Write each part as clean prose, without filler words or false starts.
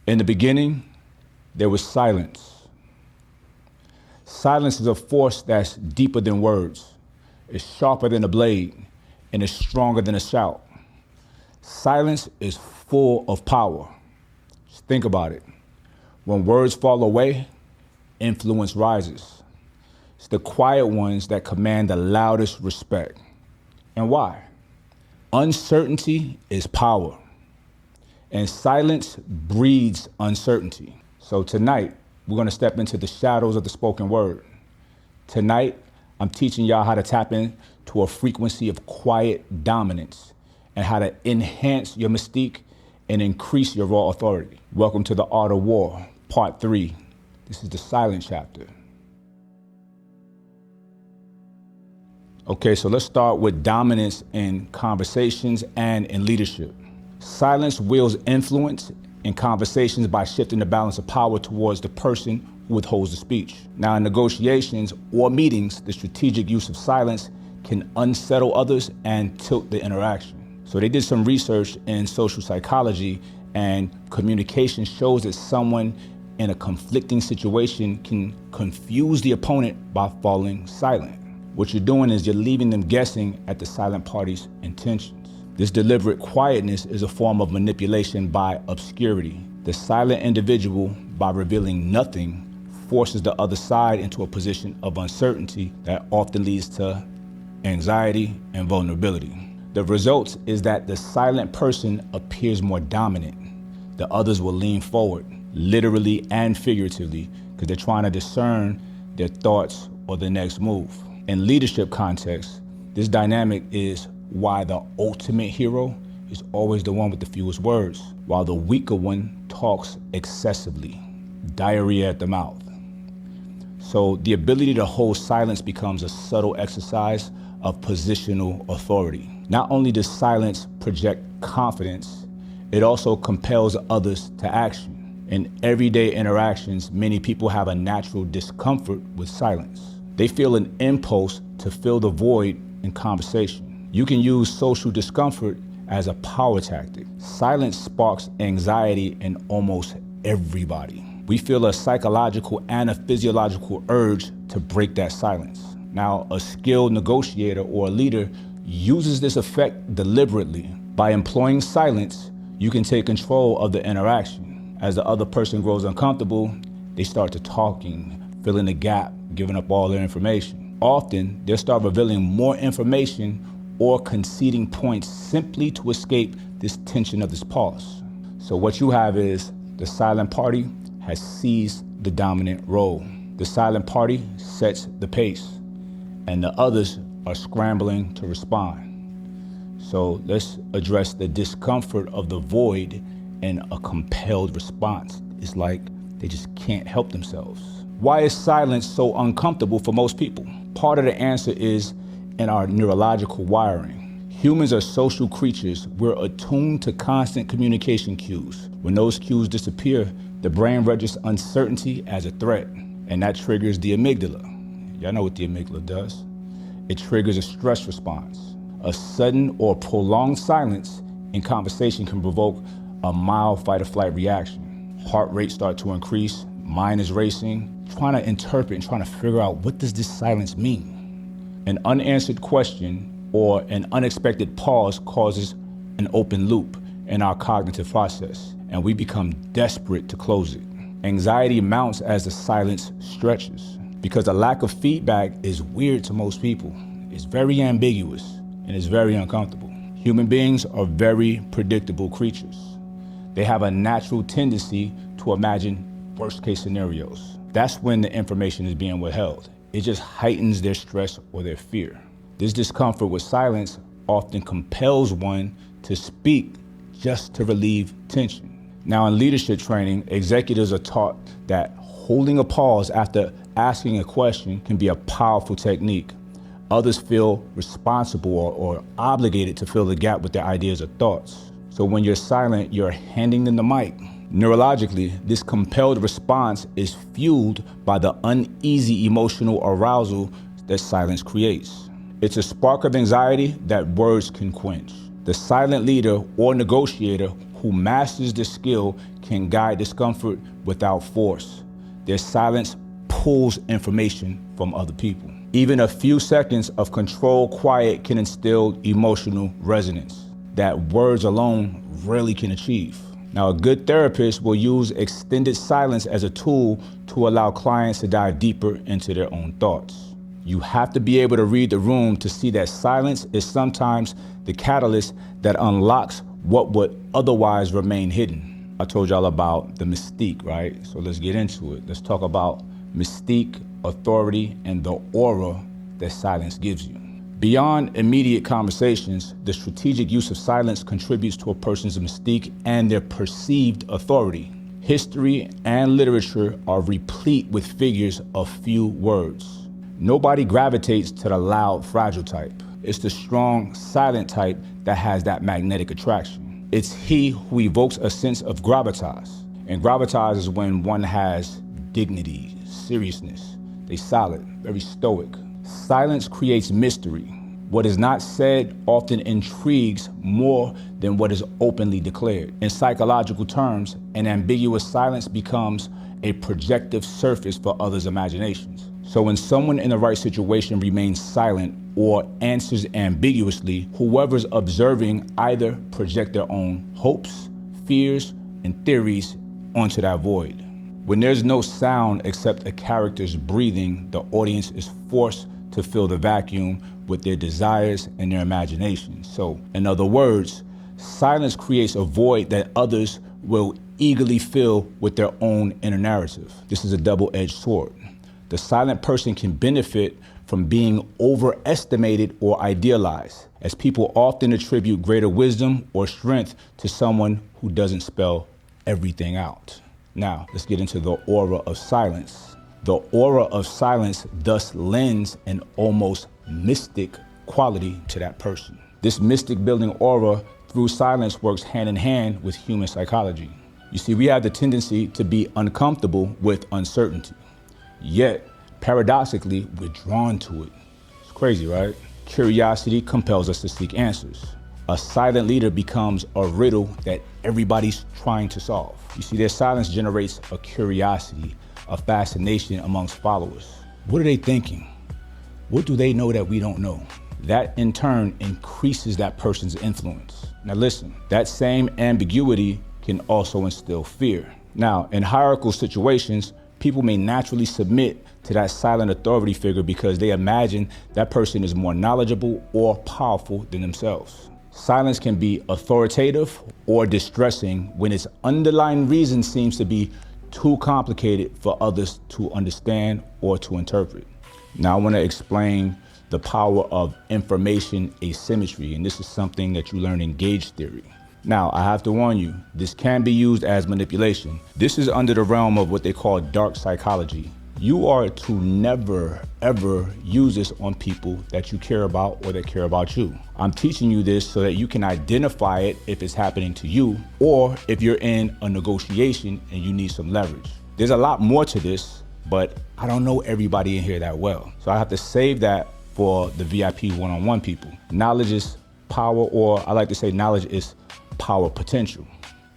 In the beginning, there was silence. Silence is a force that's deeper than words. It's sharper than a blade, and it's stronger than a shout. Silence is full of power. Just think about it. When words fall away, influence rises. It's the quiet ones that command the loudest respect. And why? Uncertainty is power, and silence breeds uncertainty. So tonight, we're gonna step into the shadows of the spoken word. Tonight, I'm teaching y'all how to tap into a frequency of quiet dominance and how to enhance your mystique and increase your raw authority. Welcome to the Art of War, Part 3. This is the silent chapter. Okay, so let's start with dominance in conversations and in leadership. Silence wields influence in conversations by shifting the balance of power towards the person who withholds the speech. Now, in negotiations or meetings, the strategic use of silence can unsettle others and tilt the interaction. So they did some research in social psychology, and communication shows that someone in a conflicting situation can confuse the opponent by falling silent. What you're doing is you're leaving them guessing at the silent party's intentions. This deliberate quietness is a form of manipulation by obscurity. The silent individual, by revealing nothing, forces the other side into a position of uncertainty that often leads to anxiety and vulnerability. The result is that the silent person appears more dominant. The others will lean forward, literally and figuratively, because they're trying to discern their thoughts or the next move. In leadership context, this dynamic is why the ultimate hero is always the one with the fewest words, while the weaker one talks excessively, diarrhea at the mouth. So the ability to hold silence becomes a subtle exercise of positional authority. Not only does silence project confidence, it also compels others to action. In everyday interactions, many people have a natural discomfort with silence. They feel an impulse to fill the void in conversation. You can use social discomfort as a power tactic. Silence sparks anxiety in almost everybody. We feel a psychological and a physiological urge to break that silence. Now, a skilled negotiator or a leader uses this effect deliberately. By employing silence, you can take control of the interaction. As the other person grows uncomfortable, they start to talking, filling the gap, giving up all their information. Often, they'll start revealing more information or conceding points simply to escape this tension of this pause. So what you have is the silent party has seized the dominant role. The silent party sets the pace, and the others are scrambling to respond. So let's address the discomfort of the void and a compelled response. It's like they just can't help themselves. Why is silence so uncomfortable for most people? Part of the answer is in our neurological wiring. Humans are social creatures. We're attuned to constant communication cues. When those cues disappear, the brain registers uncertainty as a threat, and that triggers the amygdala. Y'all know what the amygdala does. It triggers a stress response. A sudden or prolonged silence in conversation can provoke a mild fight or flight reaction. Heart rate starts to increase, mind is racing, trying to interpret and trying to figure out, what does this silence mean? An unanswered question or an unexpected pause causes an open loop in our cognitive process, and we become desperate to close it. Anxiety mounts as the silence stretches, because a lack of feedback is weird to most people. It's very ambiguous and it's very uncomfortable. Human beings are very predictable creatures. They have a natural tendency to imagine worst-case scenarios. That's when the information is being withheld. It just heightens their stress or their fear. This discomfort with silence often compels one to speak just to relieve tension. Now, in leadership training, executives are taught that holding a pause after asking a question can be a powerful technique. Others feel responsible or obligated to fill the gap with their ideas or thoughts. So when you're silent, you're handing them the mic. Neurologically, this compelled response is fueled by the uneasy emotional arousal that silence creates. It's a spark of anxiety that words can quench. The silent leader or negotiator who masters the skill can guide discomfort without force. Their silence pulls information from other people. Even a few seconds of controlled quiet can instill emotional resonance that words alone rarely can achieve. Now, a good therapist will use extended silence as a tool to allow clients to dive deeper into their own thoughts. You have to be able to read the room to see that silence is sometimes the catalyst that unlocks what would otherwise remain hidden. I told y'all about the mystique, right? So let's get into it. Let's talk about mystique, authority, and the aura that silence gives you. Beyond immediate conversations, the strategic use of silence contributes to a person's mystique and their perceived authority. History and literature are replete with figures of few words. Nobody gravitates to the loud, fragile type. It's the strong, silent type that has that magnetic attraction. It's he who evokes a sense of gravitas. And gravitas is when one has dignity, seriousness. They solid, very stoic. Silence creates mystery. What is not said often intrigues more than what is openly declared. In psychological terms, an ambiguous silence becomes a projective surface for others' imaginations. So when someone in the right situation remains silent or answers ambiguously, whoever's observing either project their own hopes, fears, and theories onto that void. When there's no sound except a character's breathing, the audience is forced to fill the vacuum with their desires and their imagination. So, in other words, silence creates a void that others will eagerly fill with their own inner narrative. This is a double-edged sword. The silent person can benefit from being overestimated or idealized, as people often attribute greater wisdom or strength to someone who doesn't spell everything out. Now, let's get into the aura of silence. The aura of silence thus lends an almost mystic quality to that person. This mystic building aura through silence works hand in hand with human psychology. You see, we have the tendency to be uncomfortable with uncertainty. Yet, paradoxically, we're drawn to it. It's crazy, right? Curiosity compels us to seek answers. A silent leader becomes a riddle that everybody's trying to solve. You see, their silence generates a curiosity, a fascination amongst followers. What are they thinking? What do they know that we don't know? That in turn increases that person's influence. Now listen, that same ambiguity can also instill fear. Now, in hierarchical situations, people may naturally submit to that silent authority figure because they imagine that person is more knowledgeable or powerful than themselves. Silence can be authoritative or distressing when its underlying reason seems to be too complicated for others to understand or to interpret. Now I want to explain the power of information asymmetry, and this is something that you learn in gauge theory. Now, I have to warn you, this can be used as manipulation. This is under the realm of what they call dark psychology. You are to never, ever use this on people that you care about or that care about you. I'm teaching you this so that you can identify it if it's happening to you or if you're in a negotiation and you need some leverage. There's a lot more to this, but I don't know everybody in here that well. So I have to save that for the VIP one-on-one people. Knowledge is power, or I like to say knowledge is power potential.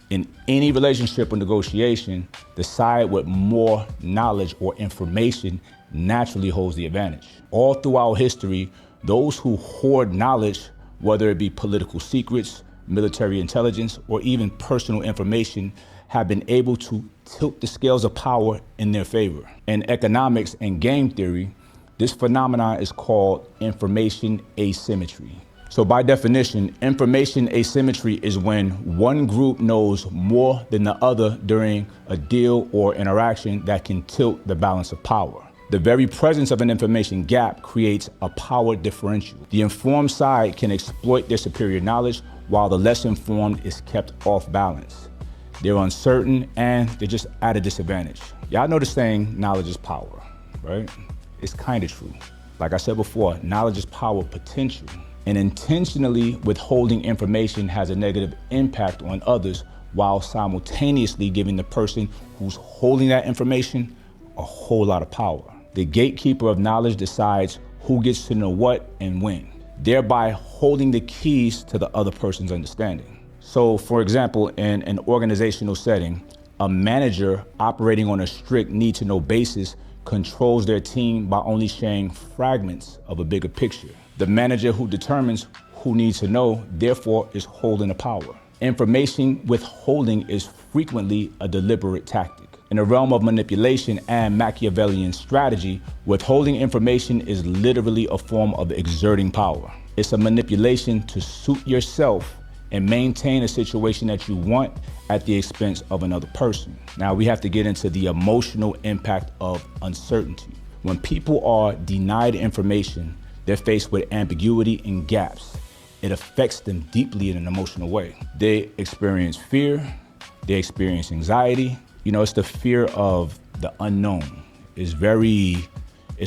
In any relationship or negotiation, the side with more knowledge or information naturally holds the advantage. All throughout history, those who hoard knowledge, whether it be political secrets, military intelligence, or even personal information, have been able to tilt the scales of power in their favor. In economics and game theory, this phenomenon is called information asymmetry. So by definition, information asymmetry is when one group knows more than the other during a deal or interaction that can tilt the balance of power. The very presence of an information gap creates a power differential. The informed side can exploit their superior knowledge while the less informed is kept off balance. They're uncertain and they're just at a disadvantage. Y'all know the saying, knowledge is power, right? It's kind of true. Like I said before, knowledge is power potential. And intentionally withholding information has a negative impact on others while simultaneously giving the person who's holding that information a whole lot of power. The gatekeeper of knowledge decides who gets to know what and when, thereby holding the keys to the other person's understanding. So for example, in an organizational setting, a manager operating on a strict need-to-know basis controls their team by only sharing fragments of a bigger picture. The manager who determines who needs to know, therefore, is holding the power. Information withholding is frequently a deliberate tactic. In the realm of manipulation and Machiavellian strategy, withholding information is literally a form of exerting power. It's a manipulation to suit yourself and maintain a situation that you want at the expense of another person. Now we have to get into the emotional impact of uncertainty. When people are denied information, they're faced with ambiguity and gaps. It affects them deeply in an emotional way. They experience fear, they experience anxiety. It's the fear of the unknown. It's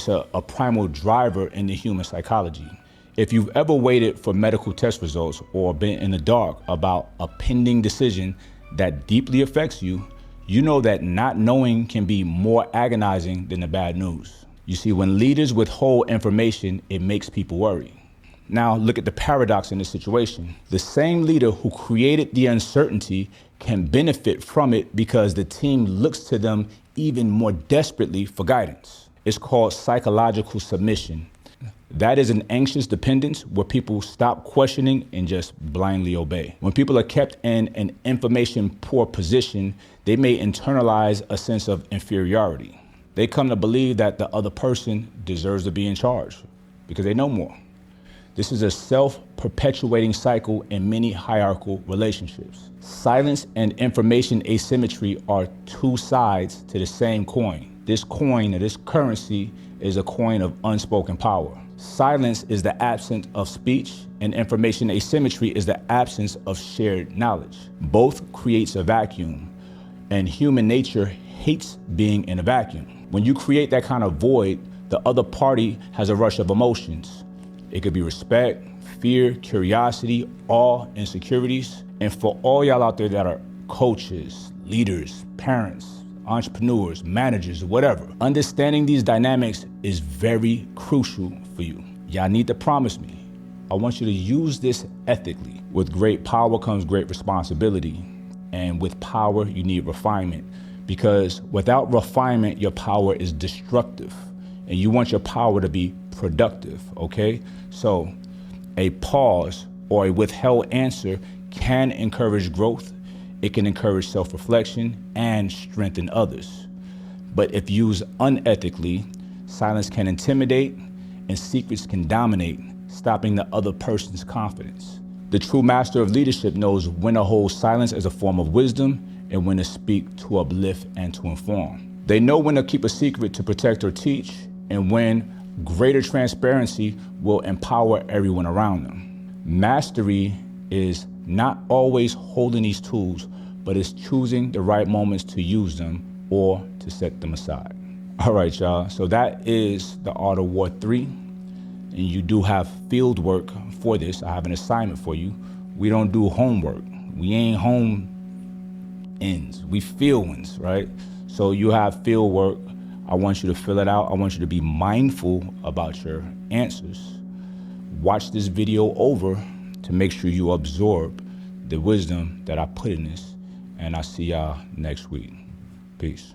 a primal driver in the human psychology. If you've ever waited for medical test results or been in the dark about a pending decision that deeply affects you, you know that not knowing can be more agonizing than the bad news. You see, when leaders withhold information, it makes people worry. Now, look at the paradox in this situation. The same leader who created the uncertainty can benefit from it because the team looks to them even more desperately for guidance. It's called psychological submission. That is an anxious dependence where people stop questioning and just blindly obey. When people are kept in an information-poor position, they may internalize a sense of inferiority. They come to believe that the other person deserves to be in charge because they know more. This is a self-perpetuating cycle in many hierarchical relationships. Silence and information asymmetry are two sides to the same coin. This coin, or this currency, is a coin of unspoken power. Silence is the absence of speech, and information asymmetry is the absence of shared knowledge. Both creates a vacuum, and human nature hates being in a vacuum. When you create that kind of void, the other party has a rush of emotions. It could be respect, fear, curiosity, awe, insecurities. And for all y'all out there that are coaches, leaders, parents, entrepreneurs, managers, whatever, understanding these dynamics is very crucial for you. Y'all need to promise me. I want you to use this ethically. With great power comes great responsibility. And with power, you need refinement. Because without refinement, your power is destructive. And you want your power to be productive, okay? So a pause or a withheld answer can encourage growth. It can encourage self-reflection and strengthen others. But if used unethically, silence can intimidate and secrets can dominate, stopping the other person's confidence. The true master of leadership knows when to hold silence as a form of wisdom and when to speak to uplift and to inform. They know when to keep a secret to protect or teach, and when greater transparency will empower everyone around them. Mastery is not always holding these tools, but it's choosing the right moments to use them or to set them aside. All right, y'all. So that is the Art of War 3. And you do have field work for this. I have an assignment for you. We don't do homework. We ain't home ends. We field ones, right? So you have field work. I want you to fill it out. I want you to be mindful about your answers. Watch this video over to make sure you absorb the wisdom that I put in this. And I'll see y'all next week. Peace.